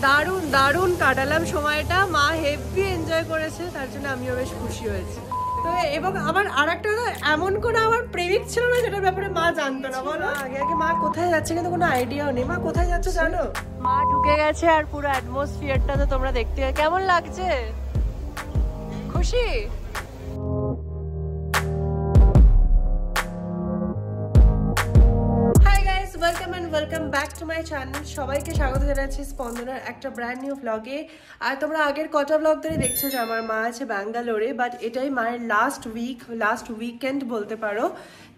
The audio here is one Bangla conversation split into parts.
দারুণ দারুণ কাটালাম সময়টা, মা হেভি এনজয় করেছে, তার জন্য আমিও বেশ খুশি হয়েছি। তো এবং আমার আরেকটা কথা, এমন কোনো আমার প্রেমিক ছিল না যেটার ব্যাপারে মা জানতো না, বলো। আগে আগে মা কোথায় যাচ্ছে কিন্তু কোনো আইডিয়াও নেই। মা কোথায় যাচ্ছে জানো? মা ঢুকে গেছে আর পুরো অ্যাটমসফিয়ারটা তো তোমরা দেখতে, কেমন লাগছে? খুশি? Welcome back to my channel. সবাইকে স্বাগত জানাচ্ছি স্পন্দনার একটা ব্র্যান্ড নিউ ব্লগে। আর তোমরা আগের কটা ব্লগ ধরে দেখছো যে আমার মা আছে ব্যাঙ্গালোরে, বাট এটাই মায়ের লাস্ট উইকেন্ড বলতে পারো।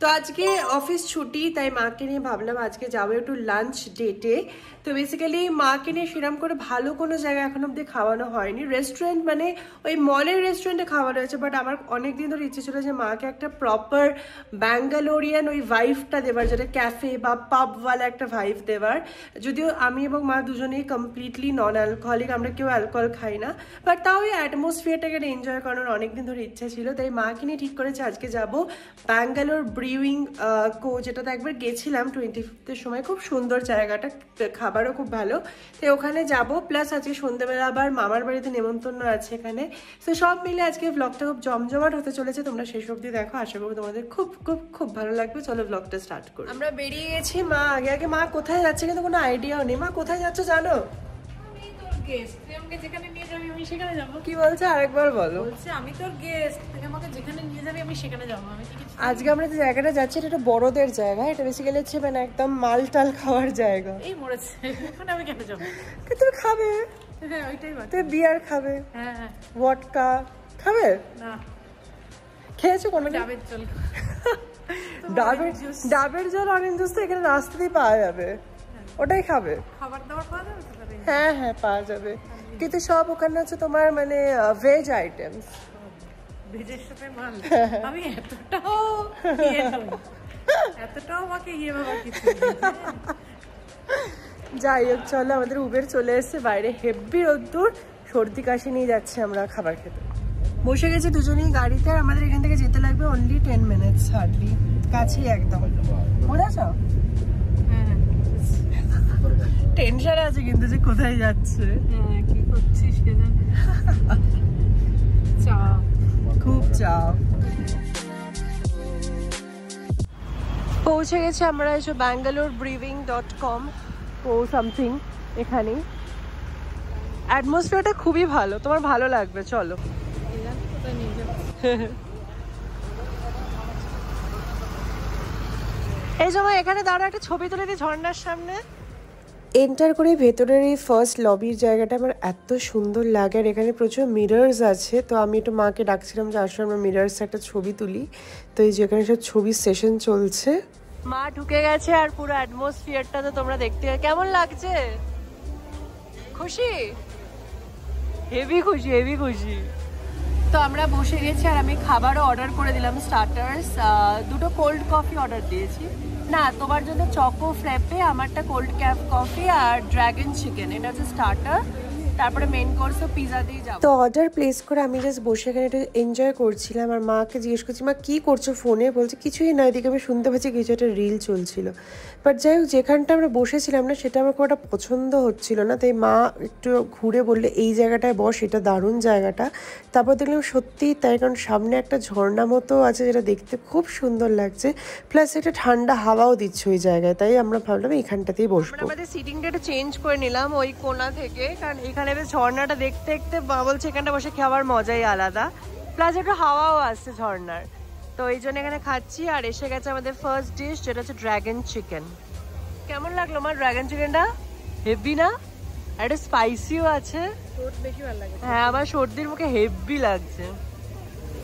তো আজকে অফিস ছুটি, তাই মাকে নিয়ে ভাবলাম আজকে যাবো একটু লাঞ্চ ডেটে। তো বেসিক্যালি মাকে নিয়ে সেরকম করে ভালো কোনো জায়গা এখন অব্দি খাওয়ানো হয়নি। রেস্টুরেন্ট মানে ওই মলের রেস্টুরেন্টে খাওয়ানো হয়েছে, বাট আমার অনেক দিন ধরে ইচ্ছে ছিল যে মাকে একটা প্রপার ব্যাঙ্গালোরিয়ান ওই ভাইভটা দেওয়ার, যেটা ক্যাফে বা পাবওয়ালা একটা ভাইভ দেওয়ার। যদিও আমি এবং মা দুজনেই কমপ্লিটলি নন অ্যালকোহলিক, আমরা কেউ অ্যালকোহল খাই না, বাট তাও ওই অ্যাটমসফিয়ারটাকে এনজয় করানোর অনেকদিন ধরে ইচ্ছা ছিল। তাই মাকে নিয়ে ঠিক করেছে আজকে যাব ব্যাঙ্গালোর ব্রিউইং যেটাতে একবার গেছিলাম 25th সময়, খুব সুন্দর জায়গাটা, খাবারও খুব ভালো, তাই ওখানে যাব। প্লাস আজকে সন্ধ্যেবেলা আবার মামার বাড়িতে নেমন্তন্ন আছে এখানে। তো সব মিলে আজকে ব্লগটা খুব জমজমাট হতে চলেছে, তোমরা শেষ অবধি দেখো, আশা করবো তোমাদের খুব খুব খুব ভালো লাগবে। চলো ব্লগটা স্টার্ট করি। আমরা বেরিয়ে গেছি। মা আগে আগে মা কোথায় যাচ্ছে কিন্তু কোনো আইডিয়াও নেই। মা কোথায় যাচ্ছ জানো? কি বলছে আরেকবার বলো। আমি তোর গেস্ট, আমাকে যেখানে নিয়ে যাবি আমি সেখানে যাবো। আজকে আমরা যে জায়গাটা যাচ্ছি এটা একটা বড়দের জায়গা, এটা বেসিক্যালি হচ্ছে মানে একদম মালটাল খাওয়ার জায়গা। এই মরেছে, ওখানে আমি কেন যাবো? তুমি খাবে? হ্যাঁ ওইটাই বল। তুমি বিয়ার খাবে? হ্যাঁ হ্যাঁ। ভডকা খাবে না। খেয়েছো কোনো? ডাবের জল। ডাবের জল, অরেঞ্জ জুস তো এখানে রাস্তাতেই পাওয়া যাবে, ওটাই খাবে। খাবার দাবার পাওয়া যাবে? হ্যাঁ হ্যাঁ পাওয়া যাবে, কিন্তু সব ওখানে হচ্ছে তোমার মানে ভেজ আইটেমস। ভেজের সাথে মাল? আমি এতটাও আমাকে ইয়ে বাবা কিছু। যাই হোক চলো, আমাদের উবের চলে এসেছে, বাইরে হেভি রোদ্দুর, সর্দি কাশি নিয়ে যাচ্ছে আমরা খাবার খেতে। বসে গেছি দুজনেই গাড়িতে, আর আমাদের এখান থেকে যেতে লাগবে অনলি 10 মিনিটস, হার্ডলি, কাছেই একদম। বুঝেছ? টেনশন আছে কিন্তু যে কোথায় যাচ্ছে। হ্যাঁ কি করছিস কে জানে। চাও, খুব চাও। পৌঁছে গেছে আমরা এসে bangalore.brewing.com ও সামথিং। এখানে অ্যাটমসফিয়ারটা খুবই ভালো, তোমার ভালো লাগবে, চলো। এই সময় এখানে দাঁড়া, একটা ছবি তুলে দিই ঝর্ণার সামনে। এন্টার করে ভেতরের এই ফার্স্ট লবির জায়গাটা আমার এত সুন্দর লাগে, আর এখানে প্রচুর মিরর্স আছে। তো আমি একটু মাকে ডাকছিলাম যে আসলে আমরা মিরর্স একটা ছবি তুলি। তো এই যেখানে সব ছবির সেশন চলছে, মা ঢুকে গেছে আর পুরো অ্যাটমসফিয়ারটা তো তোমরা দেখতে, কেমন লাগছে? খুশি? হেভি খুশি, হেভি খুশি। তো আমরা বসে গেছি আর আমি খাবারও অর্ডার করে দিলাম, স্টার্টার্স, দুটো কোল্ড কফি অর্ডার দিয়েছি। না, তোমার জন্য চকো ফ্র্যাপে, আমারটা কোল্ড ক্যাফ কফি আর ড্রাগন চিকেন, এটা হচ্ছে স্টার্টার। তারপরে মেন কোর্সও পিজা দিয়ে যাবো। তো অর্ডার প্লেস করে আমি জাস্ট বসে এখানে একটু এনজয় করছিলাম, আর মাকে জিজ্ঞেস করছি মা কি করছো ফোনে? বলছে কিছুই না, এদিকে আমি শুনতে পাচ্ছি কিছু একটা রিল চলছিল। বাট যাই হোক, যেখানটা আমরা বসেছিলাম না সেটা আমার খুব একটা পছন্দ হচ্ছিল না, তাই মা একটু ঘুরে বললে এই জায়গাটায় বস, এটা দারুণ জায়গাটা। তারপর দেখলাম সত্যিই তাই, কারণ সামনে একটা ঝর্ণা মতো আছে যেটা দেখতে খুব সুন্দর লাগছে, প্লাস একটা ঠান্ডা হাওয়াও দিচ্ছে ওই জায়গায়, তাই আমরা ভাবলাম এইখানটাতেই বসবো। আমরা আমাদের সিটিংটা একটু চেঞ্জ করে নিলাম ওই কোণা থেকে, কারণ এখানে বেশ ঝর্ণাটা দেখতে দেখতে বলছে এখানটা বসে খাওয়ার মজাই আলাদা, প্লাস একটু হাওয়াও আসছে ঝর্ণার। তো এই জন্য এখানে খাচ্ছি। আর এসে গেছে আমাদের ফার্স্ট ডিশ, যেটা হচ্ছে ড্রাগন চিকেন। কেমন লাগলো আমার ড্রাগন চিকেনটা? হেভি না? একটা স্পাইসিও আছে। হ্যাঁ, আমার সর্দির মুখে হেভি লাগছে।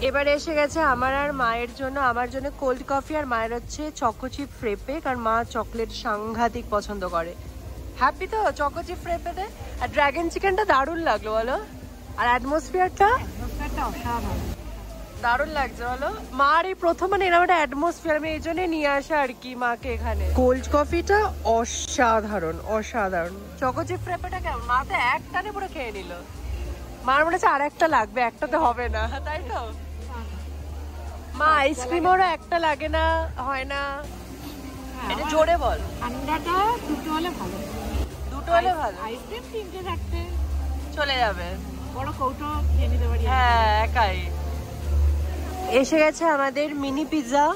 এবারে এসে গেছে আমার আর মায়ের জন্য, আমার জন্য কোল্ড কফি, আর মায়ের হচ্ছে চকো চিপ ফ্রেপে, কারণ মা চকলেট সাংঘাতিক পছন্দ করে। হ্যাপি তো চকো চিপ ফ্রেপেতে? আর ড্রাগন চিকেনটা দারুণ লাগলো বলো, আর অ্যাটমসফিয়ারটা অসাধারণ, দারুণ লাগছে বলো। মার এই প্রথম মানে এরকম একটা অ্যাটমসফিয়ার, আমি এই জন্যই নিয়ে আসা আর কি মাকে এখানে। কোল্ড কফিটা অসাধারণ অসাধারণ। চকো চিপ ফ্রেপেটা কেমন? মা তো একটানে পুরো খেয়ে নিল, মার মনে হচ্ছে আর একটা লাগবে, একটাতে হবে না, তাই তো? মা আইসক্রিমেরও একটা লাগে না, হয় না? এটা জোরে বল। ঠান্ডাটা দুটো হলে ভালো, দুটো হলে ভালো। আইসক্রিম তিনটে চারটে চলে যাবে, বড় কৌটো খেয়ে নিতে পারি। হ্যাঁ একাই। এসে গেছে আমাদের মিনি পিৎজা,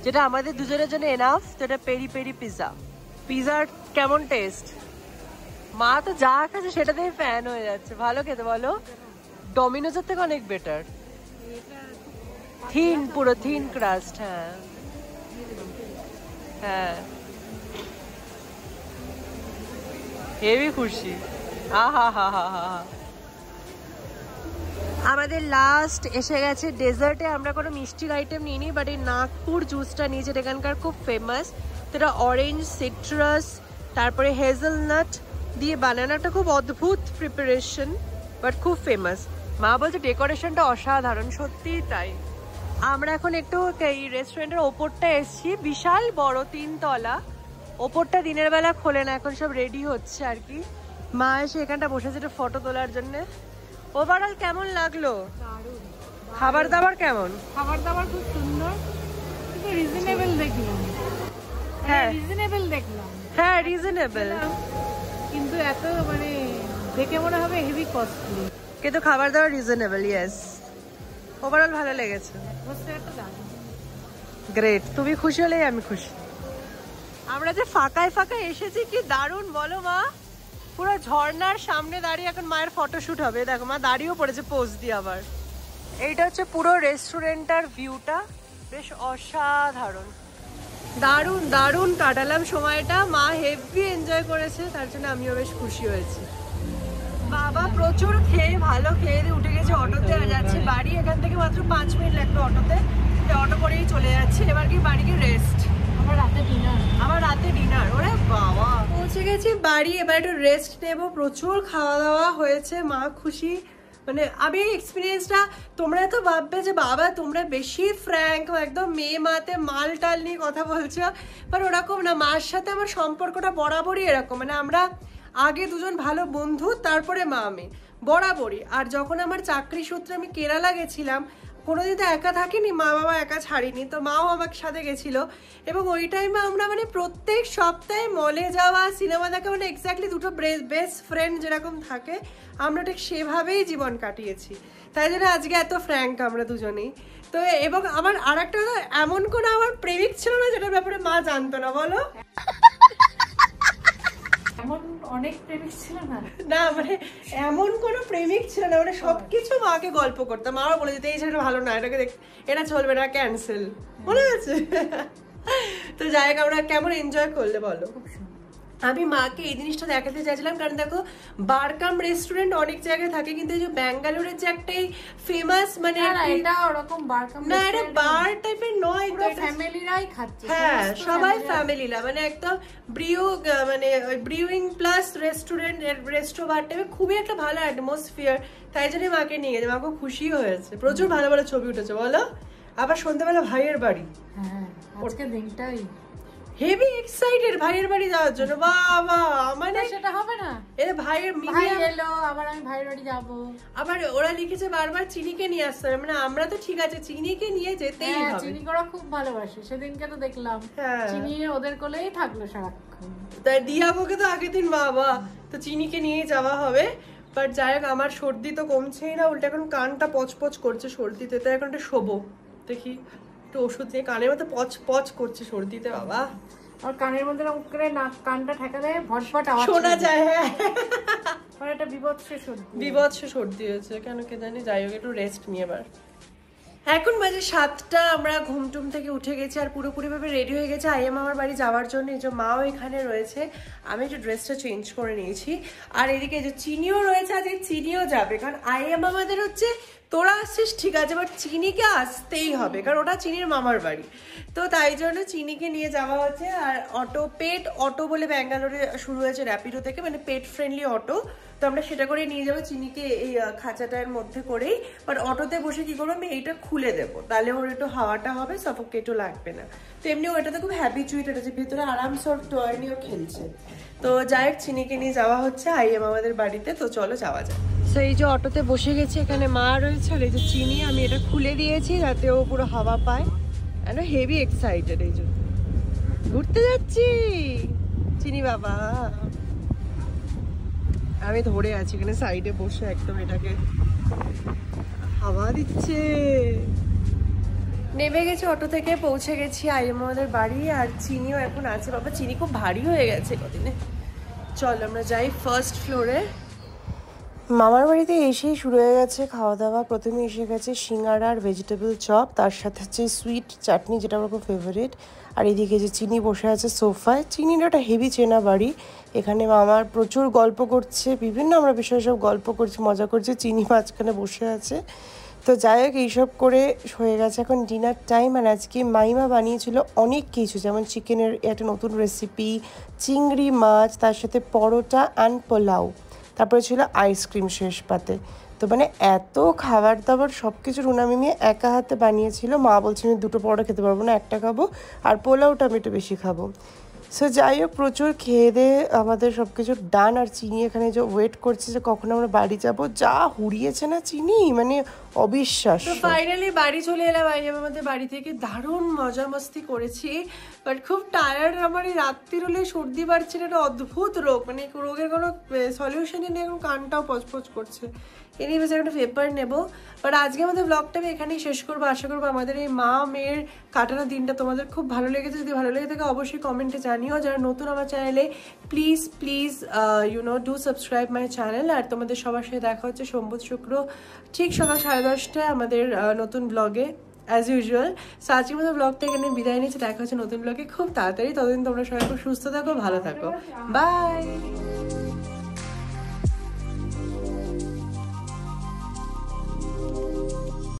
যেটা আমাদের দুজনের জন্য এনাফ। তো এটা পেরি পেরি পিৎজা। পিৎজার কেমন টেস্ট? মা তো যা খাচ্ছে সেটাতেই ফ্যান হয়ে যাচ্ছে। ভালো খেতে বলো? ডমিনোজের থেকে অনেক বেটার। থিন, পুরো থিন ক্রাস্ট। হ্যাঁ হ্যাঁ, হেভি খুশি। আহা হা হা হা। আমাদের লাস্ট এসে গেছে ডেজার্টে। আমরা কোনো মিষ্টির আইটেম নিইনি, বাট এই নাগপুর জুসটা নিয়েছে, যেটা এখানকার খুব ফেমাস। সেটা অরেঞ্জ, সিট্রাস, তারপরে হেজেলনাট দিয়ে বানানো একটা খুব অদ্ভুত প্রিপারেশন, বাট খুব ফেমাস। মা বলছে ডেকোরেশনটা অসাধারণ, সত্যিই তাই। আমরা এখন একটু এই রেস্টুরেন্টের ওপরটা এসছি, বিশাল বড় 3 তলা। ওপরটা দিনের বেলা খোলে না, এখন সব রেডি হচ্ছে আর কি। মা এসে এখানটা বসেছে একটু ফটো তোলার জন্য। ওভারঅল কেমন লাগলো? খাবার দাবার কেমন? খাবার দাবার খুব সুন্দর, কিন্তু রিজনেবল দেখলাম। হ্যাঁ রিজনেবল দেখলাম, হ্যাঁ রিজনেবল, কিন্তু এত মানে দেখে মনে হবে হেভি কস্টলি, কিন্তু খাবার দাবার রিজনেবল। ইয়েস, ওভারঅল ভালো লেগেছে। গ্রেট, তুমি খুশি হলেই আমি খুশি। আমরা যে ফাঁকায় ফাঁকায় এসেছি, কি দারুণ বলো মা। পুরো ঝর্ণার সামনে দাঁড়িয়ে এখন মায়ের ফটোশুট হবে। দেখো মা দাঁড়িয়েও পড়েছে পোজ দিয়ে আবার। এইটা হচ্ছে পুরো রেস্টুরেন্টটার ভিউটা, বেশ অসাধারণ। দারুণ দারুণ কাটালাম সময়টা, মা হেভি এনজয় করেছে, তার জন্য আমিও বেশ খুশি হয়েছি। বাবা প্রচুর খেয়ে ভালো খেয়ে দিয়ে উঠে গেছে, অটোতে যাচ্ছে বাড়ি। এখান থেকে মাত্র 5 মিনিট লাগবে অটোতে, অটো করেই চলে যাচ্ছে। এবার কি বাড়ি গিয়ে রেস্ট, আমার রাতে ডিনার। ওরে বাবা, পৌঁছে গেছি বাড়ি, এবার একটু রেস্ট নেব। প্রচুর খাওয়া দাওয়া হয়েছে, মা খুশি। মানে আমি এই এক্সপিরিয়েন্সটা, তোমরা তো ভাববে যে বাবা তোমরা বেশি ফ্র্যাঙ্ক, একদম মেয়ে মাতে মাল টাল নিয়ে কথা বলছো, বাট ওরকম না। মার সাথে আমার সম্পর্কটা বরাবরই এরকম, মানে আমরা আগে দুজন ভালো বন্ধু, তারপরে মা আমি বরাবরই। আর যখন আমার চাকরি সূত্রে আমি কেরালা গেছিলাম, কোনোদিন তো একা থাকিনি, মা বাবা একা ছাড়িনি, তো মাও আমার সাথে গেছিলো। এবং ওই টাইমে আমরা মানে প্রত্যেক সপ্তাহে মলে যাওয়া, সিনেমা দেখা, মানে এক্স্যাক্টলি দুটো বেস্ট ফ্রেন্ড যেরকম থাকে, আমরা ঠিক সেভাবেই জীবন কাটিয়েছি। তাই জন্য আজকে এত ফ্র্যাঙ্ক আমরা দুজনেই। তো এবং আমার আর একটা কথা, এমন কোনো আমার প্রেমিক ছিল না যেটার ব্যাপারে মা জানতো না, বলো? এমন অনেক প্রেমিক ছিল না, না মানে এমন কোনো প্রেমিক ছিল না, মানে সবকিছু মাকে গল্প করতাম। মাও বলে যেত এই ছেলেটা ভালো না, এটাকে দেখ, এটা চলবে না, ক্যান্সেল। মনে আছে? তো যাই হোক, আমরা কেমন এনজয় করলে বলো? আমি মাকে এই জিনিসটা দেখাতে চাইছিলাম, কারণ দেখো বারকাম রেস্টুরেন্ট অনেক জায়গায় থাকে, কিন্তু এই যে ব্যাঙ্গালোরের যে একটাই ফেমাস, মানে এটা ওরকম বারকাম না, এটা বার টাইপের নয়, পুরো ফ্যামিলিরাই খাচ্ছে। হ্যাঁ সবাই ফ্যামিলিরা, মানে একদম মানে ব্রিউইং প্লাস রেস্টুরেন্ট, রেস্টো বার টাইপের, খুবই একটা ভালো অ্যাটমসফিয়ার। তাই জন্য মাকে নিয়ে গেছে, মা খুব খুশি হয়েছে। প্রচুর ভালো ভালো ছবি উঠেছে বলো। আবার সন্ধ্যাবেলা ভাইয়ের বাড়ি, হ্যাঁ আজকে দিনটাই হেভি এক্সাইটেড ভাইয়ের বাড়ি যাওয়ার জন্য। বাবা মানে সেটা হবে না, এর ভাইয়ের ভাই এলো, আবার আমি ভাইয়ের বাড়ি যাব। আবার ওরা লিখেছে বারবার চিনিকে নিয়ে আসতে হবে, মানে আমরা তো ঠিক আছে চিনিকে নিয়ে যেতেই হবে। চিনি ওরা খুব ভালোবাসে, সেদিনকে তো দেখলাম চিনি ওদের কোলেই থাকলো সারাক্ষণ। তাই দিয়াবোকে তো আগের দিন বাবা, তো চিনিকে নিয়ে যাওয়া হবে। বাট যাই হোক, আমার সর্দি তো কমছেই না, উল্টে এখন কানটা পচপচ করছে সর্দিতে। তাই এখন একটা শোবো, দেখি একটু ওষুধ নিয়ে। কানের মধ্যে পচ করছে সর্দিতে বাবা, আর কানের মধ্যে করে কানটা ঠেকা দেয়, ভটভট আওয়াজ শোনা যায়। হ্যাঁ আর একটা বিভৎস সর্দি হয়েছে কেন কে জানি। যাই হোক, একটু রেস্ট নিয়ে এবার। এখন বাজে 7টা, আমরা ঘুমটুম থেকে উঠে গেছি আর পুরোপুরি ভাবে রেডি হয়ে গেছে আইএম আমার বাড়ি যাওয়ার জন্য। এই যে মাও এখানে রয়েছে, আমি একটু ড্রেসটা চেঞ্জ করে নিয়েছি। আর এদিকে যে চিনিও রয়েছে, আজকে চিনিও যাবে, কারণ আইএম আমাদের হচ্ছে তোরা আসছিস ঠিক আছে, বাট চিনিকে আসতেই হবে, কারণ ওটা চিনির মামার বাড়ি। তো তাই জন্য চিনিকে নিয়ে যাওয়া হচ্ছে। আর পেট অটো বলে ব্যাঙ্গালোরে শুরু হয়েছে র্যাপিডো থেকে, মানে পেট ফ্রেন্ডলি অটো। তো আমরা সেটা করে নিয়ে যাবো চিনিকে এই খাঁচাটার মধ্যে করেই। বাট অটোতে বসে কি করবো, আমি এইটা খুলে দেবো, তাহলে ওর একটু হাওয়াটা হবে, সাফোকেটও লাগবে না। তো এমনি ওইটাতে খুব হ্যাবিচুয়েটেড আছে, ভিতরে আরামসে ওর টয় নিয়েও খেলছে। তো যাই হোক, চিনিকে নিয়ে যাওয়া হচ্ছে আইএম আমাদের বাড়িতে। তো চলো যাওয়া যায়। তো এই যে অটোতে বসে গেছি, এখানে মা রয়েছে আর এই যে চিনি, আমি এটা খুলে দিয়েছি যাতে ও পুরো হাওয়া পায়। এন্ড হেভি এক্সাইটেড, এই জন্য ঘুরতে যাচ্ছি চিনি বাবা। আমি ধরে আছি এখানে সাইডে বসে, একদম এটাকে হাওয়া দিচ্ছে। নেমে গেছি অটো থেকে, পৌঁছে গেছি আইএম আমাদের বাড়ি। আর চিনিও এখন আছে। বাবা চিনি খুব ভারী হয়ে গেছে কদিনে। চল আমরা যাই ফার্স্ট ফ্লোরে। মামার বাড়িতে এসেই শুরু হয়ে গেছে খাওয়া দাওয়া। প্রথমে এসে গেছে সিঙ্গাড়া আর ভেজিটেবল চপ, তার সাথে হচ্ছে সুইট চাটনি, যেটা আমার খুব ফেভারিট। আর এদিকে যে চিনি বসে আছে সোফায়। চিনির একটা হেভি চেনা বাড়ি। এখানে মামার প্রচুর গল্প করছে, বিভিন্ন আমরা বিষয়ে সব গল্প করছি, মজা করছি। চিনি মাঝখানে বসে আছে। তো যাই হোক, এইসব করে হয়ে গেছে এখন ডিনার টাইম। আর আজকে মাইমা বানিয়েছিল অনেক কিছু, যেমন চিকেনের একটা নতুন রেসিপি, চিংড়ি মাছ, তার সাথে পরোটা অ্যান্ড পোলাও, তারপরে ছিল আইসক্রিম শেষ পাতে। তো মানে এত খাবার দাবার সব কিছু রুনা মিমি একা হাতে বানিয়েছিল। মা বলছে আমি দুটো পরোটা খেতে পারবো না, একটা খাবো, আর পোলাওটা আমি একটু বেশি খাবো। সো যাই হোক, প্রচুর খেয়ে দিয়ে আমাদের সব কিছু ডান। আর চিনি এখানে যে ওয়েট করছে যে কখন আমরা বাড়ি যাব। যা হুড়িয়েছে না চিনি, মানে অবিশ্বাস। তো ফাইনালি বাড়ি চলে এলাম আমাদের বাড়ি থেকে। দারুণ মজা মস্তি করেছি, বাট খুব টায়ার্ড। আমার এই রাত্রির হলে সর্দি বাড়ছে, একটা অদ্ভুত রোগ, মানে রোগের কোনো সলিউশনই নেই, এখন কানটাও পচপচ করছে। এনিওয়েজ একটা পেপার নেবো। বাট আজকে আমাদের ব্লগটা আমি এখানেই শেষ করবো। আশা করবো আমাদের এই মা মেয়ের কাটানো দিনটা তোমাদের খুব ভালো লেগেছে। যদি ভালো লেগে থাকে অবশ্যই কমেন্টে জানিও। যারা নতুন আমার চ্যানেলে, please please do subscribe my channel. আর তোমাদের সবার সাথে দেখা হচ্ছে সোমবার শুক্র ঠিক সকাল 10:30টায় আমাদের নতুন ব্লগে অ্যাজ ইউজুয়াল। সো আজকের মতো ব্লগটা এখানে বিদায় নিচ্ছে। দেখা হচ্ছে নতুন ব্লগে খুব তাড়াতাড়ি। ততদিন তোমরা সবাই খুব সুস্থ থাকো, ভালো থাকো। বাই।